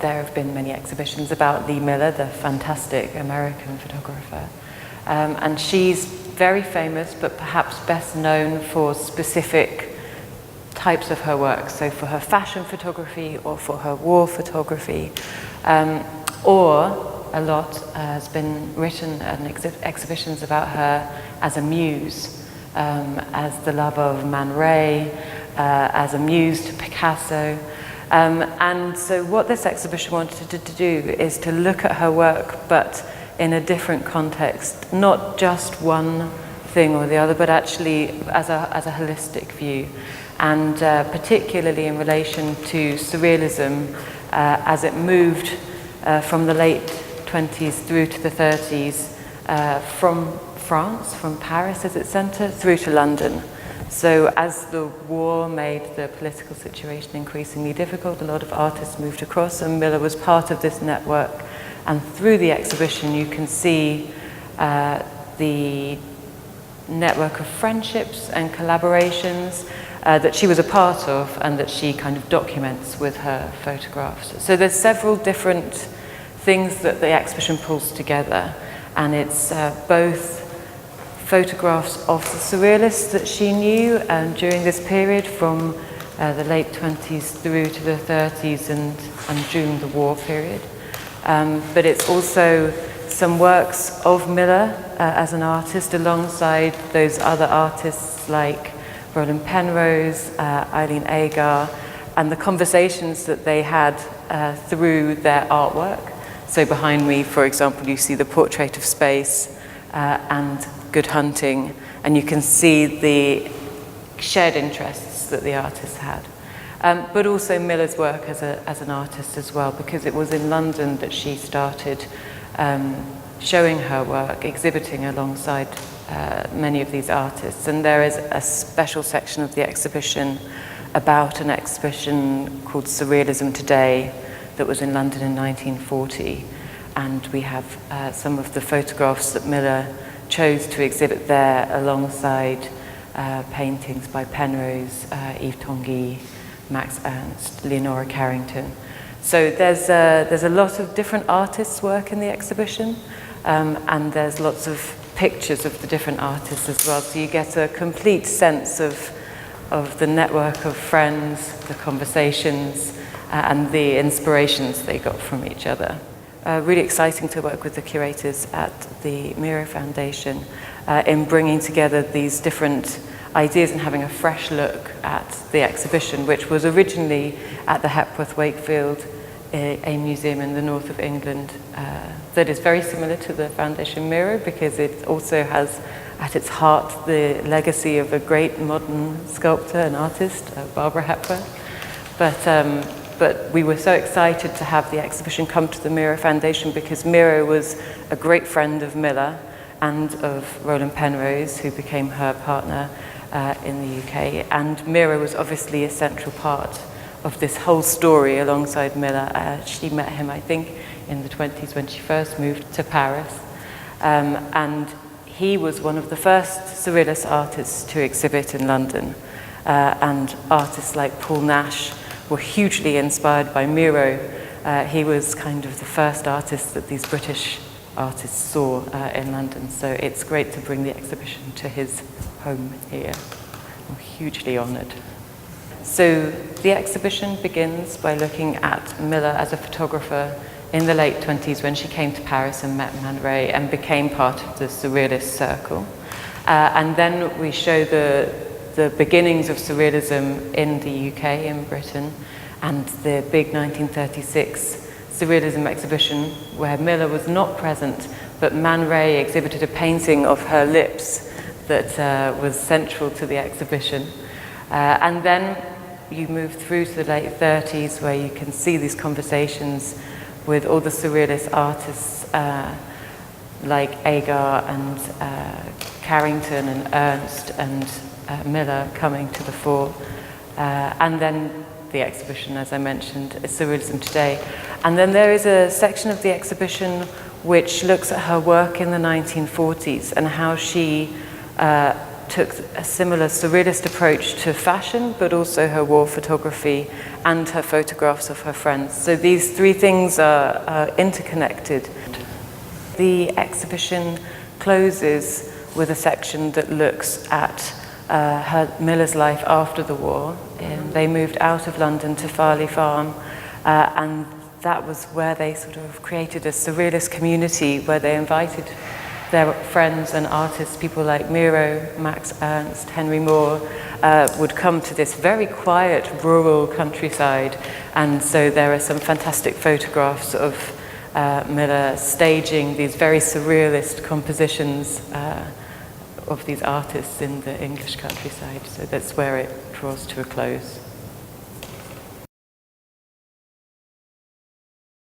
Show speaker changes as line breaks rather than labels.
there have been many exhibitions about Lee Miller, the fantastic American photographer. And she's very famous, but perhaps best known for specific types of her work. So for her fashion photography or for her war photography, or a lot has been written and exhibitions about her as a muse, as the lover of Man Ray, as a muse to Picasso. And so what this exhibition wanted to do is to look at her work, but in a different context, not just one thing or the other, but actually as a holistic view. And particularly in relation to surrealism, as it moved from the late 20s through to the 30s, from France, from Paris as its centre, through to London. So as the war made the political situation increasingly difficult, a lot of artists moved across, and Miller was part of this network. And through the exhibition, you can see the network of friendships and collaborations that she was a part of and that she kind of documents with her photographs. So there's several different things that the exhibition pulls together, and it's both photographs of the surrealists that she knew during this period from the late 20s through to the 30s and during the war period. But it's also some works of Miller as an artist alongside those other artists like Roland Penrose, Eileen Agar, and the conversations that they had through their artwork. So behind me, for example, you see the Portrait of Space and Good Hunting, and you can see the shared interests that the artists had. But also Miller's work as an artist as well, because it was in London that she started showing her work, exhibiting alongside many of these artists. And there is a special section of the exhibition about an exhibition called Surrealism Today that was in London in 1940. And we have some of the photographs that Miller chose to exhibit there alongside paintings by Penrose, Yves Tanguy, Max Ernst, Leonora Carrington. So there's a lot of different artists' work in the exhibition, and there's lots of pictures of the different artists as well. So you get a complete sense of the network of friends, the conversations, and the inspirations they got from each other. Really exciting to work with the curators at the Miró Foundation in bringing together these different ideas and having a fresh look at the exhibition, which was originally at the Hepworth Wakefield, a museum in the north of England that is very similar to the Foundation Miró, because it also has at its heart the legacy of a great modern sculptor and artist, Barbara Hepworth. But we were so excited to have the exhibition come to the Miró Foundation because Miró was a great friend of Miller and of Roland Penrose, who became her partner in the UK. And Miró was obviously a central part of this whole story alongside Miller. She met him, I think, in the 20s when she first moved to Paris. And he was one of the first surrealist artists to exhibit in London. And artists like Paul Nash were hugely inspired by Miró. He was kind of the first artist that these British artists saw in London. So it's great to bring the exhibition to his home here. I'm hugely honoured. So the exhibition begins by looking at Miller as a photographer in the late 20s when she came to Paris and met Man Ray and became part of the surrealist circle. And then we show the beginnings of surrealism in the UK, in Britain, and the big 1936 surrealism exhibition where Miller was not present, but Man Ray exhibited a painting of her lips that was central to the exhibition. And then you move through to the late 30s where you can see these conversations with all the surrealist artists like Agar and Carrington and Ernst and Miller coming to the fore. And then the exhibition, as I mentioned, is Surrealism Today. And then there is a section of the exhibition which looks at her work in the 1940s and how she took a similar surrealist approach to fashion, but also her war photography and her photographs of her friends. So these three things are interconnected. The exhibition closes with a section that looks at Miller's life after the war. They moved out of London to Farley Farm, and that was where they sort of created a surrealist community where they invited their friends and artists, people like Miró, Max Ernst, Henry Moore, would come to this very quiet rural countryside. And so there are some fantastic photographs of Miller staging these very surrealist compositions of these artists in the English countryside. So that's where it draws to a close.